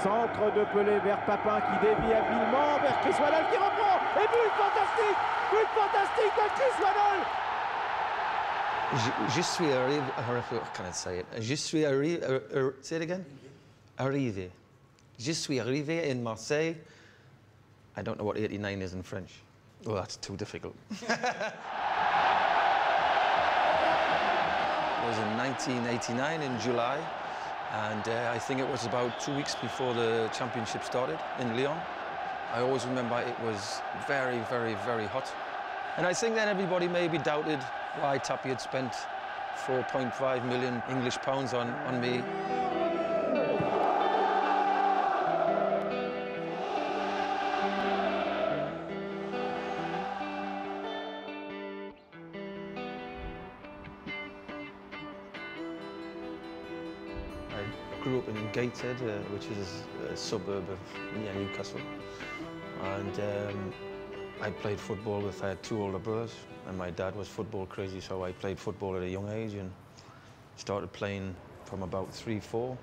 Centre de Pelé vers Papin qui dévie habilement vers Qu'ils, qui reprend. Et but fantastique de Qu'ils. Je suis arrivé. How can I say it? Je suis arrivé. Say it again. Arrivé. Je suis arrivé in Marseille. I don't know what 89 is in French. Oh, that's too difficult. It was in 1989 in July, and I think it was about 2 weeks before the championship started in Lyon. I always remember it was very, very, very hot. And I think then everybody maybe doubted why Tappy had spent 4.5 million English pounds on me. I grew up in Gateshead, which is a suburb of near Newcastle, and I played football with, I had 2 older brothers, and my dad was football crazy, so I played football at a young age and started playing from about 3, 4.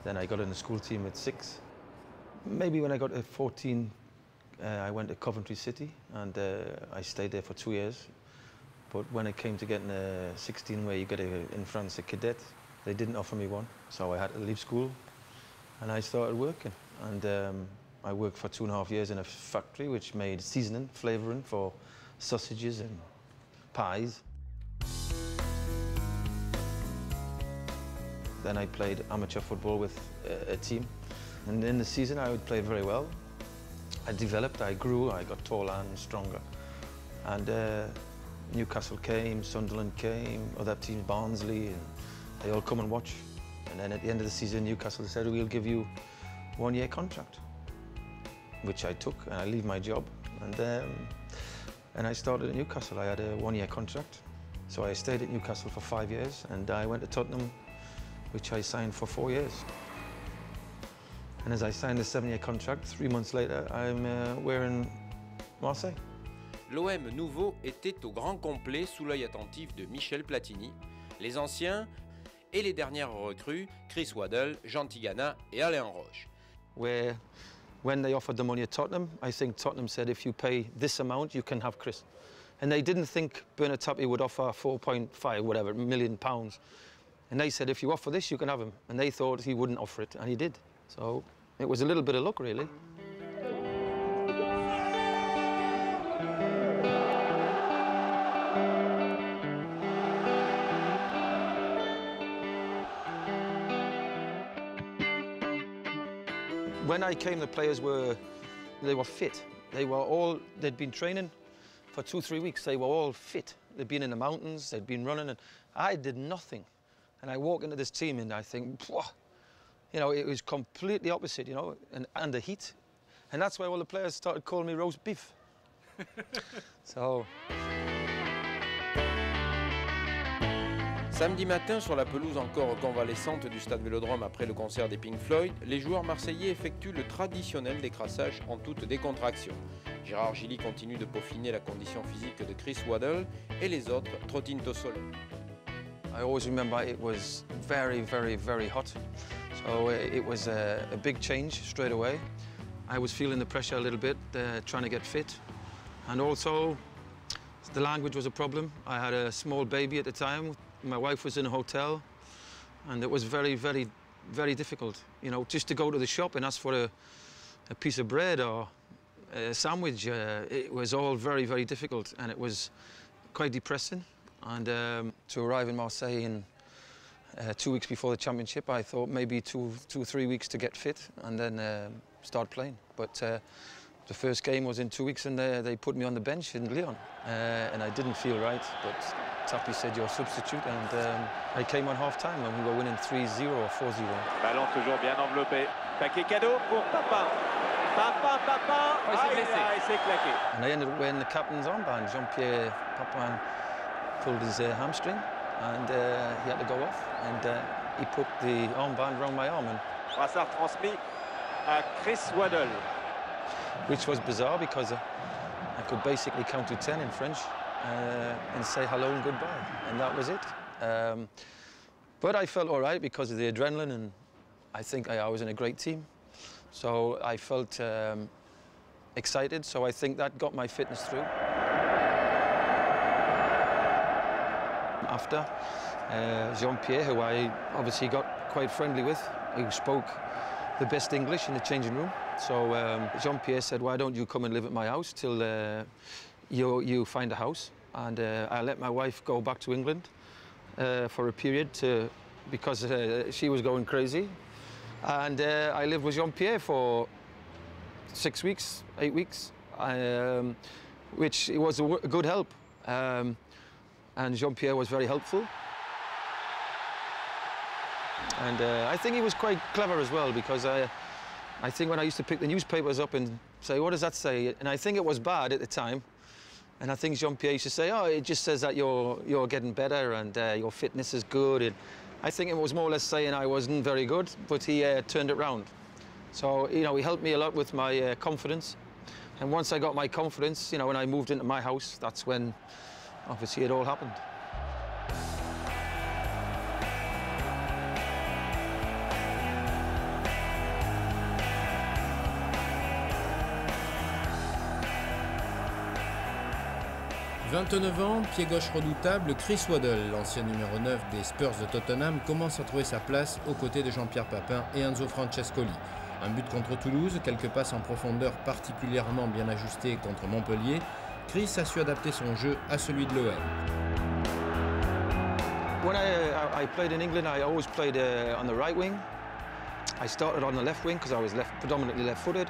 Then I got in the school team at 6. Maybe when I got to 14, I went to Coventry City, and I stayed there for 2 years. But when it came to getting 16, where you get in France a cadet, they didn't offer me one, so I had to leave school, and I started working. And I worked for 2.5 years in a factory which made seasoning, flavouring for sausages and pies. Then I played amateur football with a team, and in the season I would play very well. I developed, I grew, I got taller and stronger. And Newcastle came, Sunderland came, other teams, Barnsley, and they all come and watch. And then at the end of the season, Newcastle said, we'll give you a 1-year contract, which I took, and I leave my job. And I started at Newcastle. I had a 1-year contract. So I stayed at Newcastle for 5 years, and I went to Tottenham, which I signed for 4 years. And as I signed a 7-year contract, 3 months later, we're in Marseille. L'OM nouveau était au grand complet sous l'œil attentif de Michel Platini, les anciens et les dernières recrues, Chris Waddle, Jean Tigana et Alain Roche. Where, when they offered the money at Tottenham, I think Tottenham said, if you pay this amount, you can have Chris. And they didn't think Bernard Tapie would offer 4.5, whatever, million pounds. And they said, if you offer this, you can have him. And they thought he wouldn't offer it, and he did. So it was a little bit of luck, really. When I came, the players were fit. They'd been training for 2-3 weeks. They were all fit. They'd been in the mountains, they'd been running, and I did nothing. And I walk into this team and I think, you know, it was completely opposite, you know, and the heat. And that's why all the players started calling me roast beef. So... Samedi matin, sur la pelouse encore convalescente du stade Vélodrome après le concert des Pink Floyd, les joueurs marseillais effectuent le traditionnel décrassage en toute décontraction. Gérard Gilly continue de peaufiner la condition physique de Chris Waddle et les autres trottinent au sol. I always remember it was very, very, very hot. So it was a big change straight away. I was feeling the pressure a little bit, trying to get fit. And also, the language was a problem. I had a small baby at the time. My wife was in a hotel, and it was very, very, very difficult. You know, just to go to the shop and ask for a piece of bread or a sandwich, it was all very, very difficult, and it was quite depressing. And to arrive in Marseille in 2 weeks before the championship, I thought maybe 2-3 weeks to get fit and then start playing. But the first game was in 2 weeks, and they put me on the bench in Lyon, and I didn't feel right. But Tapie said, you're a substitute, and I came on half-time when we were winning 3-0 or 4-0. Ballon toujours bien enveloppé. Paquet cadeau pour Papin. Papin. Il s'est claqué. And I ended up wearing the captain's armband. Jean-Pierre Papin pulled his hamstring, and he had to go off. And he put the armband around my arm. And Brassard transmis à Chris Waddle. Which was bizarre because I could basically count to 10 in French and say hello and goodbye, and that was it. But I felt all right because of the adrenaline, and I think I was in a great team. So I felt excited, so I think that got my fitness through. After, Jean-Pierre, who I obviously got quite friendly with, who spoke the best English in the changing room. So Jean-Pierre said, why don't you come and live at my house till you find a house? And I let my wife go back to England for a period because she was going crazy. And I lived with Jean-Pierre for 6 weeks, 8 weeks, which was a good help. And Jean-Pierre was very helpful. And I think he was quite clever as well, because I think when I used to pick the newspapers up and say, what does that say? And I think it was bad at the time. And I think Jean-Pierre used to say, oh, it just says that you're getting better and your fitness is good. And I think it was more or less saying I wasn't very good, but he turned it round. So, you know, he helped me a lot with my confidence. And once I got my confidence, you know, when I moved into my house, that's when, obviously, it all happened. « 29 ans, pied gauche redoutable, Chris Waddle, l'ancien numéro 9 des Spurs de Tottenham, commence à trouver sa place aux côtés de Jean-Pierre Papin et Enzo Francescoli. Un but contre Toulouse, quelques passes en profondeur particulièrement bien ajustées contre Montpellier. Chris a su adapter son jeu à celui de l'OL. When I played in England, I always played on the right wing. I started on the left wing because I was predominantly left-footed.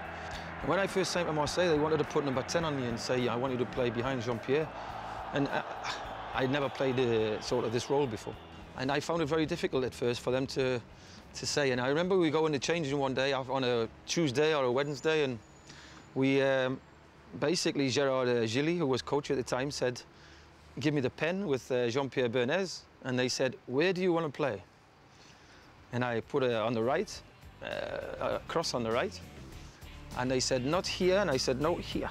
And when I first signed for Marseille, they wanted to put number 10 on me and say, I want you to play behind Jean-Pierre. And I'd never played sort of this role before. And I found it very difficult at first for them to say. And I remember we go in the changing room one day on a Tuesday or a Wednesday, and we basically, Gérard Gilly, who was coach at the time, said, give me the pen with Jean-Pierre Bernays. And they said, where do you want to play? And I put it on the right, a cross on the right. And they said, not here. And I said, no, here.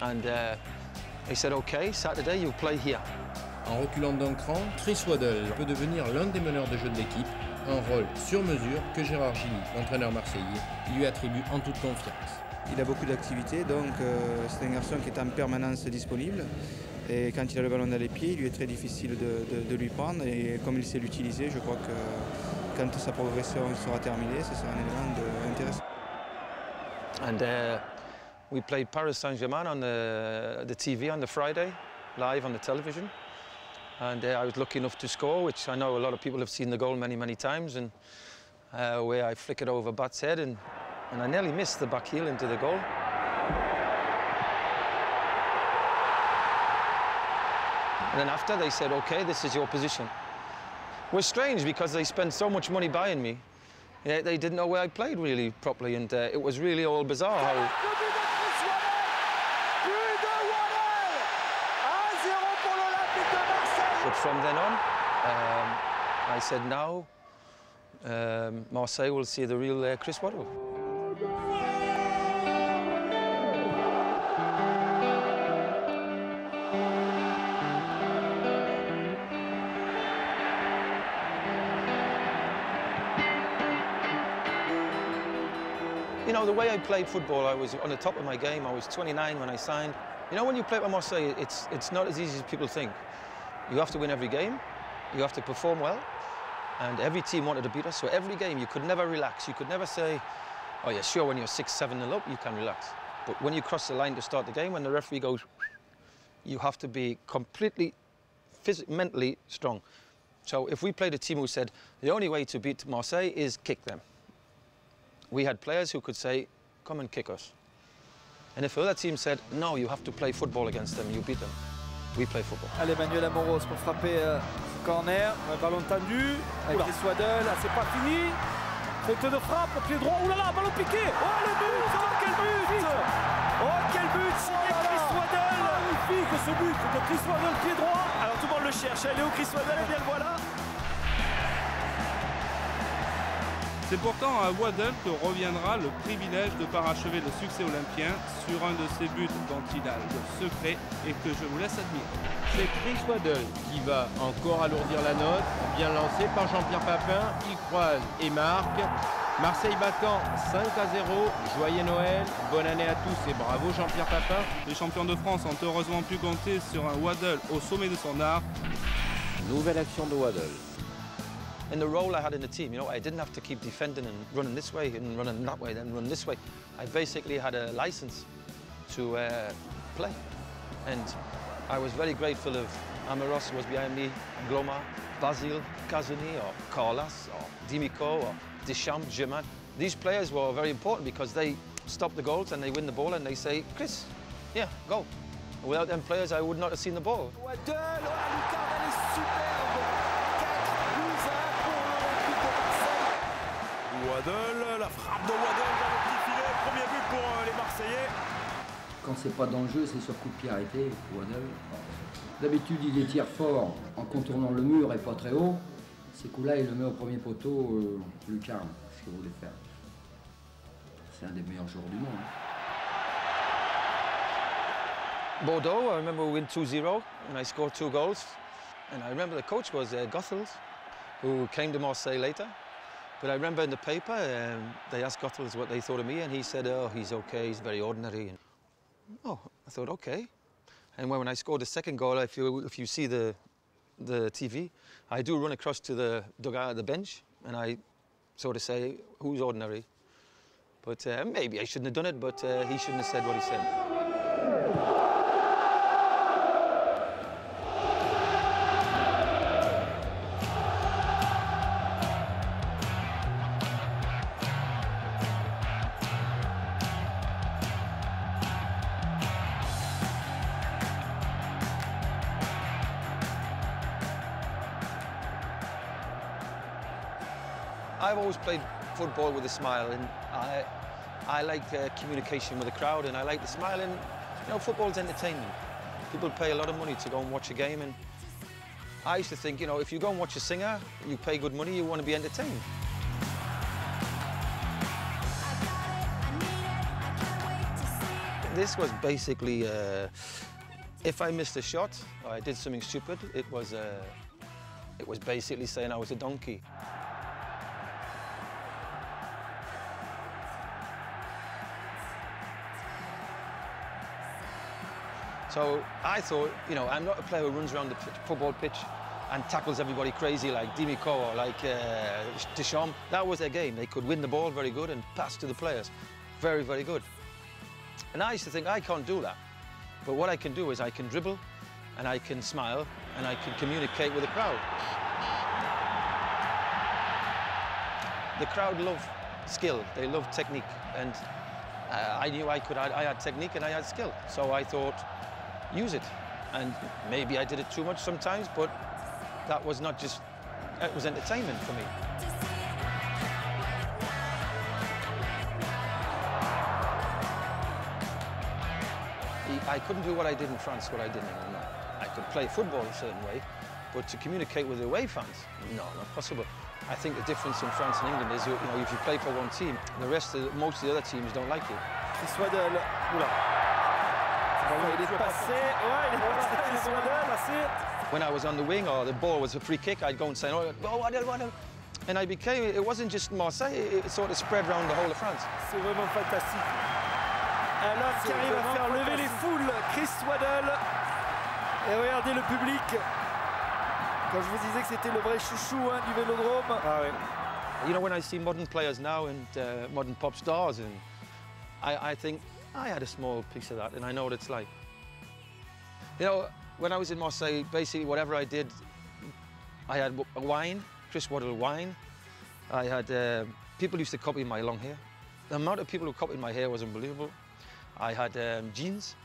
And they said, OK, Saturday, you play here. En reculant d'un cran, Chris Waddle peut devenir l'un des meneurs de jeu de l'équipe, un rôle sur mesure que Gérard Gilly, l'entraîneur marseillais, lui attribue en toute confiance. Il a beaucoup d'activités, donc c'est un garçon qui est en permanence disponible. Et quand il a le ballon dans les pieds, il lui est très difficile de lui prendre. Et comme il sait l'utiliser, je crois que quand sa progression sera terminée, ce sera un élément intéressant. And we played Paris Saint-Germain on the TV on the Friday, live on the television. And I was lucky enough to score, which I know a lot of people have seen the goal many, many times, and where I flick it over Bat's head, and I nearly missed the back heel into the goal. And then after, they said, OK, this is your position. It was strange because they spent so much money buying me. Yeah, they didn't know where I played really properly, and it was really all bizarre how... But from then on, I said, now Marseille will see the real Chris Waddle. You know, the way I played football, I was on the top of my game. I was 29 when I signed. You know, when you play for Marseille, it's not as easy as people think. You have to win every game. You have to perform well. And every team wanted to beat us. So every game, you could never relax. You could never say, oh, yeah, sure, when you're 6-7-0 up, you can relax. But when you cross the line to start the game, when the referee goes, you have to be completely mentally strong. So if we played a team who said, the only way to beat Marseille is kick them, we had players who could say, come and kick us. And if the other team said, no, you have to play football against them, you beat them, we play football. Allez, Manuel Amoros pour frapper corner, ballon tendu, avec Chris Waddle, là c'est pas fini. Faute de frappe, pied droit, oulala, ballon piqué. Oh le but, oh quel but. Oh quel but, signé Chris Waddle. Magnifique ce but de Chris Waddle, pied droit. Alors tout le monde le cherche, allez où Chris Waddle, et bien le voilà. C'est pourtant à Waddle que reviendra le privilège de parachever le succès olympien sur un de ces buts dont il a le secret et que je vous laisse admirer. C'est Chris Waddle qui va encore alourdir la note, bien lancé par Jean-Pierre Papin, il croise et marque. Marseille battant 5-0, joyeux Noël, bonne année à tous et bravo Jean-Pierre Papin. Les champions de France ont heureusement pu compter sur un Waddle au sommet de son art. Nouvelle action de Waddle. In the role I had in the team, you know, I didn't have to keep defending and running this way and running that way, then run this way. I basically had a license to play. And I was very grateful of Amaros was behind me, Gloma, Basil, Kazuni, or Carlas, or Dimico, or Deschamps, Germain. These players were very important because they stop the goals and they win the ball and they say, Chris, yeah, go. Without them players, I would not have seen the ball. Waddle, oh, la lucarne, elle est superbe. 4-1 pour l'Olympique de Marseille. Waddle, la frappe de Waddle dans le petit filet, premier but pour les Marseillais. Quand c'est pas dans le jeu, c'est sur coup de pied arrêté, Waddle. D'habitude, il les tire fort en contournant le mur et pas très haut. Ces coups-là, il le met au premier poteau, lucarne, ce qu'il voulait faire. C'est un des meilleurs joueurs du monde. Bordeaux, I remember we win 2-0 and I scored 2 goals. And I remember the coach was Goethals, who came to Marseille later. But I remember in the paper, they asked Goethals what they thought of me and he said, oh, he's okay, he's very ordinary. And, oh, I thought, okay. And when I scored the second goal, if you see the TV, I do run across to the dugout at the bench and I sort of say, who's ordinary? But maybe I shouldn't have done it, but he shouldn't have said what he said. I've always played football with a smile, and I like communication with the crowd, and I like the smile, and you know, football's entertainment. People pay a lot of money to go and watch a game, and I used to think, you know, if you go and watch a singer, you pay good money, you want to be entertained. This was basically, if I missed a shot or I did something stupid, it was basically saying I was a donkey. So I thought, you know, I'm not a player who runs around the football pitch and tackles everybody crazy like Dimico or like Deschamps. That was their game. They could win the ball very good and pass to the players. Very, very good. And I used to think, I can't do that. But what I can do is I can dribble and I can smile and I can communicate with the crowd. The crowd love skill, they love technique. And I knew I had technique and I had skill. So I thought, use it. And maybe I did it too much sometimes, but that was not just, it was entertainment for me. I couldn't do what I did in France, what I did in England, no. I could play football a certain way, but to communicate with the away fans, no, not possible. I think the difference in France and England is, you know, if you play for one team, most of the other teams don't like you. Waddle, oula. Il est passé, ouais, il est passé. When I was on the wing or the ball was a free kick, I'd go and say, oh, Waddle, Waddle. And I became, it wasn't just Marseille, it sort of spread around the whole of France. C'est vraiment fantastique. Un homme qui arrive à faire lever les foules, Waddle. Et regardez le public. Quand je vous disais que c'était le vrai chouchou hein, du Vélodrome. Ah ouais. You know, when I see modern players now and modern pop stars, and I think, I had a small piece of that, and I know what it's like. You know, when I was in Marseille, basically whatever I did, I had a wine, Chris Waddle wine. I had, people used to copy my long hair. The amount of people who copied my hair was unbelievable. I had jeans,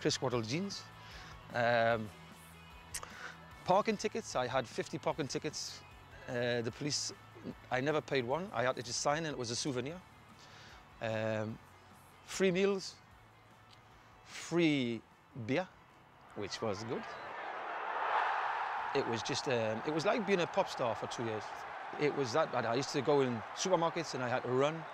Chris Waddle jeans. Parking tickets, I had 50 parking tickets. The police, I never paid one. I had to just sign and it was a souvenir. Free meals, free beer, which was good. It was just, it was like being a pop star for 2 years. It was that bad. I used to go in supermarkets and I had to run.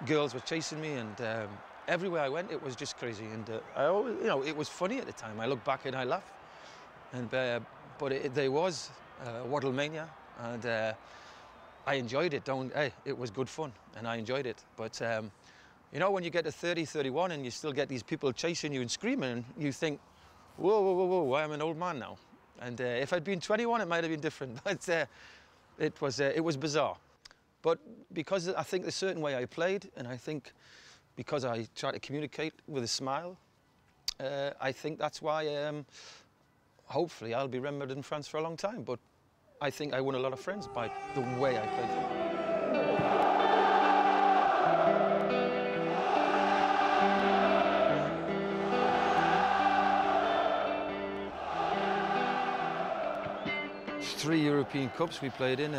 Girls were chasing me and everywhere I went, it was just crazy. And I always, you know, it was funny at the time. I look back and I laugh. And, but there was Waddle mania. And I enjoyed it. It was good fun, and I enjoyed it. But you know, when you get to 30, 31, and you still get these people chasing you and screaming, and you think, whoa, whoa, whoa, whoa, I'm an old man now. And if I'd been 21, it might have been different. But it was bizarre. But because I think the certain way I played, and I think because I try to communicate with a smile, I think that's why, hopefully, I'll be remembered in France for a long time. But I think I won a lot of friends by the way I played football. Three European Cups we played in.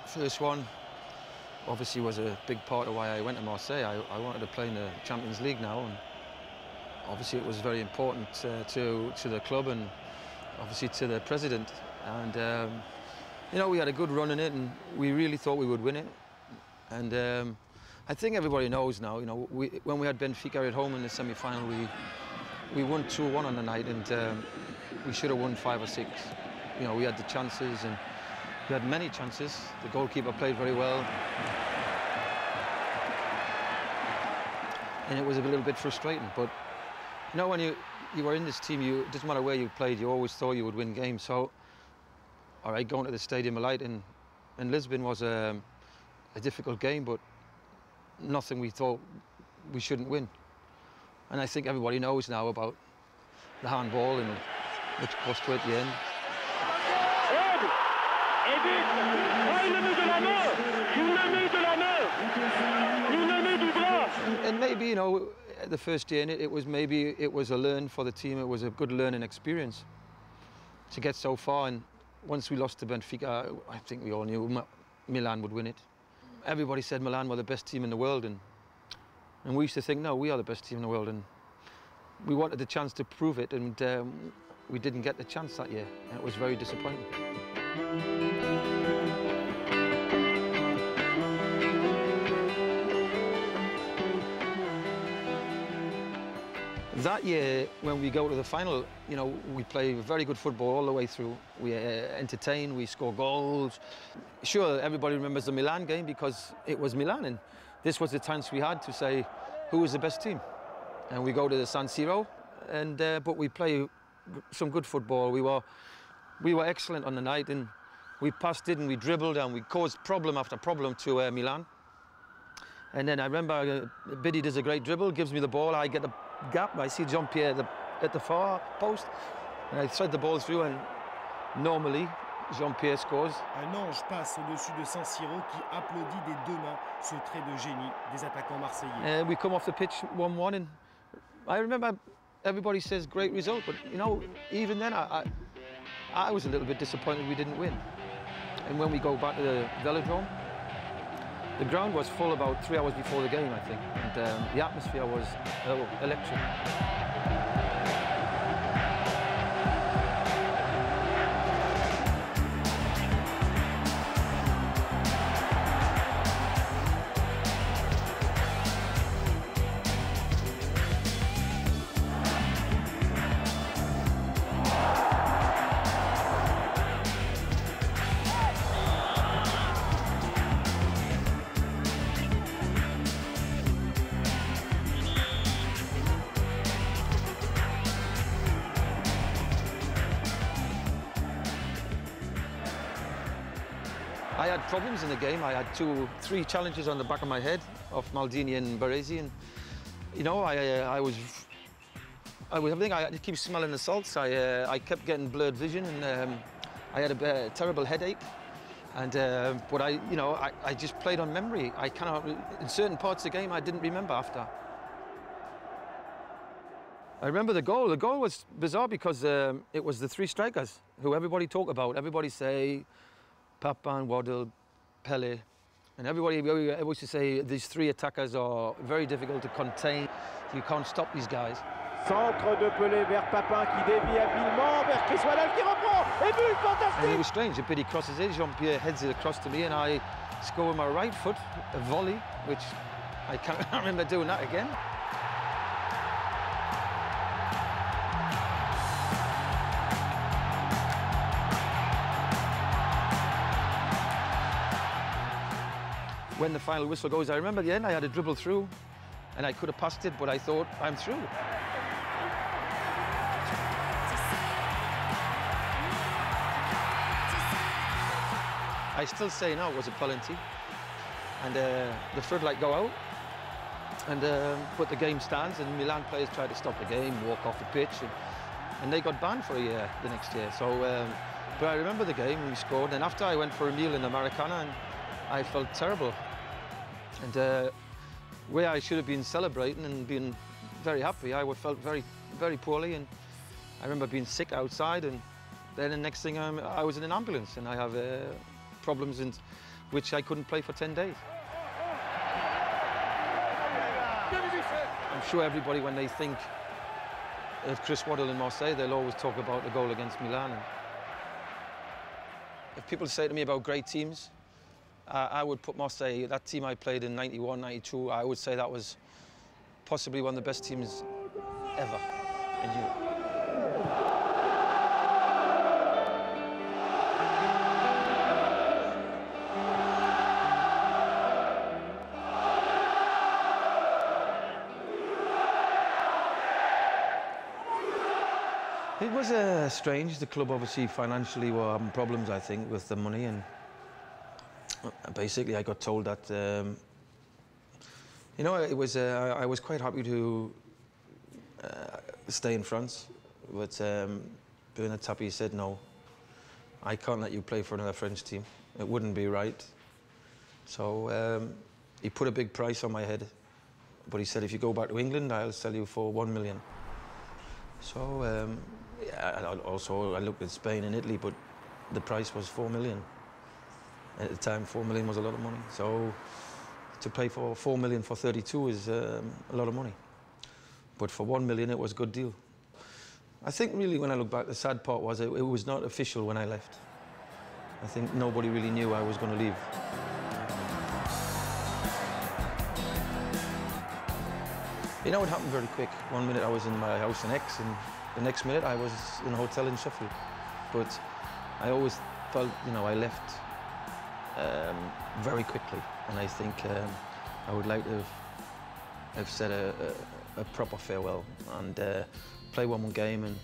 First one, obviously, was a big part of why I went to Marseille. I wanted to play in the Champions League now, and obviously it was very important to the club and obviously to the president. And you know, we had a good run in it, and we really thought we would win it. And I think everybody knows now. You know, when we had Benfica at home in the semi-final, we won 2-1 on the night, and we should have won 5 or 6. You know, we had the chances, and we had many chances. The goalkeeper played very well. And it was a little bit frustrating. But, you know, when you were in this team, it doesn't matter where you played, you always thought you would win games. So, all right, going to the Stadium of Light in Lisbon was a difficult game, but nothing we thought we shouldn't win. And I think everybody knows now about the handball and which cost to at the end. And maybe, you know, the first year in it was a learn for the team. It was a good learning experience to get so far. And once we lost to Benfica, I think we all knew Milan would win it. Everybody said Milan were the best team in the world, and we used to think, no, we are the best team in the world. And we wanted the chance to prove it, and we didn't get the chance that year, and it was very disappointing. That year, when we go to the final, you know, we play very good football all the way through. We entertain, we score goals. Sure, everybody remembers the Milan game because it was Milan, and this was the chance we had to say who was the best team. And we go to the San Siro, and but we play some good football. We were excellent on the night, and we passed it and we dribbled and we caused problem after problem to Milan. And then I remember Biddy does a great dribble, gives me the ball, I get the gap, I see Jean-Pierre at the far post, and I thread the ball through, and normally Jean-Pierre scores. Un ange passe au-dessus de San Siro qui applaudit des deux mains ce trait de génie des attaquants marseillais. And we come off the pitch 1-1, and I remember everybody says great result, but you know, even then I was a little bit disappointed we didn't win. And when we go back to the velodrome, the ground was full about 3 hours before the game, I think, and the atmosphere was electric. I had problems in the game. I had 3 challenges on the back of my head off Maldini and Baresi, and you know, I think I keep smelling the salts. I kept getting blurred vision, and I had a terrible headache. And but I just played on memory. I cannot, in certain parts of the game, I didn't remember after. I remember the goal. The goal was bizarre because it was the 3 strikers who everybody talk about. Everybody say Papin, Waddle, Pelé, and everybody used to say these 3 attackers are very difficult to contain. You can't stop these guys. Centre de Pelé vers Papin qui dévie habilement vers Qu'ils, qui reprend et but fantastique. And it was strange. A pity crosses it. Jean-Pierre heads it across to me, and I score with my right foot, a volley, which I can't remember doing that again. when the final whistle goes, I remember at the end I had a dribble through and I could have passed it, but I thought, I'm through. I still say now it was a penalty, and the floodlight go out, and but the game stands, and Milan players tried to stop the game, walk off the pitch, and they got banned for a year the next year. So, but I remember the game, and we scored, and after I went for a meal in Americana, and I felt terrible. And where I should have been celebrating and been very happy, I felt very, very poorly, and I remember being sick outside, and then the next thing I was in an ambulance, and I have problems in which I couldn't play for 10 days. I'm sure everybody, when they think of Chris Waddle in Marseille, they'll always talk about the goal against Milan. And if people say to me about great teams, I would put Marseille, that team I played in 91, 92, I would say that was possibly one of the best teams ever in Europe. It was strange. The club obviously financially were having problems, I think, with the money, and basically I got told that, you know, it was, I was quite happy to stay in France, but Bernard Tapie said, no, I can't let you play for another French team. It wouldn't be right. So he put a big price on my head, but he said, if you go back to England, I'll sell you for 1 million. So, yeah, also I looked at Spain and Italy, but the price was 4 million. At the time, 4 million was a lot of money. So to play for 4 million for 32 is a lot of money. But for 1 million, it was a good deal. I think really, when I look back, the sad part was it was not official when I left. I think nobody really knew I was going to leave. You know, it happened very quick. 1 minute I was in my house in Aix, and the next minute I was in a hotel in Sheffield. But I always felt, you know, I left very quickly, and I think I would like to have said a proper farewell and play one more game,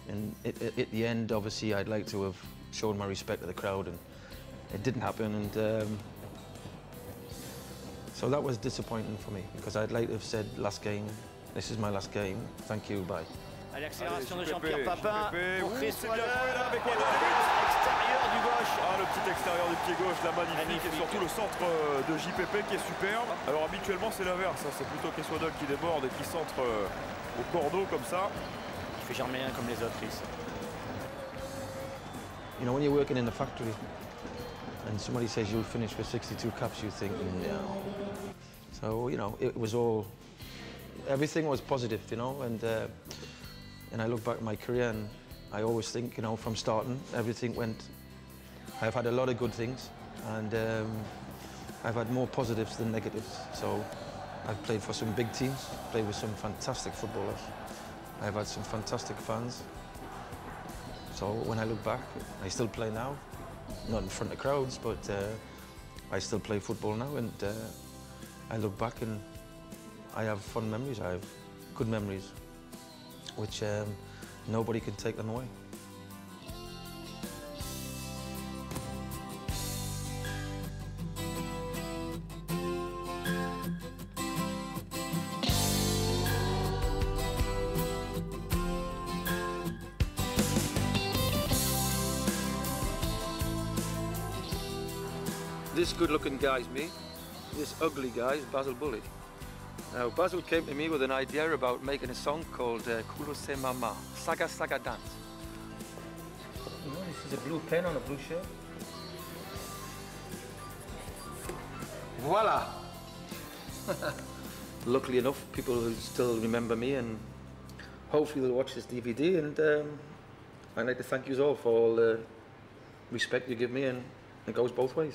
and at the end, obviously, I'd like to have shown my respect to the crowd, and it didn't happen, and so that was disappointing for me, because I'd like to have said, last game, this is my last game, thank you, bye. L'accélération de Jean-Pierre Papin pour Qu'ils, c'est bien joué là avec Waddle. extérieur du gauche. Ah, le petit extérieur du pied gauche, là, magnifique, et surtout le centre de JPP qui est superbe. Alors habituellement c'est l'inverse, hein. C'est plutôt Waddle qui déborde et qui centre au cordeau comme ça. Il fait jamais rien comme les autres, Qu'ils. You know, when you're working in the factory and somebody says you'll finish with 62 caps, you think, no. So, you know, it was all, everything was positive, you know, and I look back at my career and I always think, you know, from starting, everything went, I've had a lot of good things, and I've had more positives than negatives. So I've played for some big teams, played with some fantastic footballers. I've had some fantastic fans. So when I look back, I still play now, not in front of crowds, but I still play football now, and I look back and I have fun memories, I have good memories, which nobody can take them away. This good-looking guy's me. This ugly guy is Basil Bully. Now, Basil came to me with an idea about making a song called C'est Mama, Saga Saga Dance. You know, this is a blue pen on a blue shirt. Voila! Luckily enough, people will still remember me, and hopefully they'll watch this DVD, and I'd like to thank you all for all the respect you give me, and it goes both ways.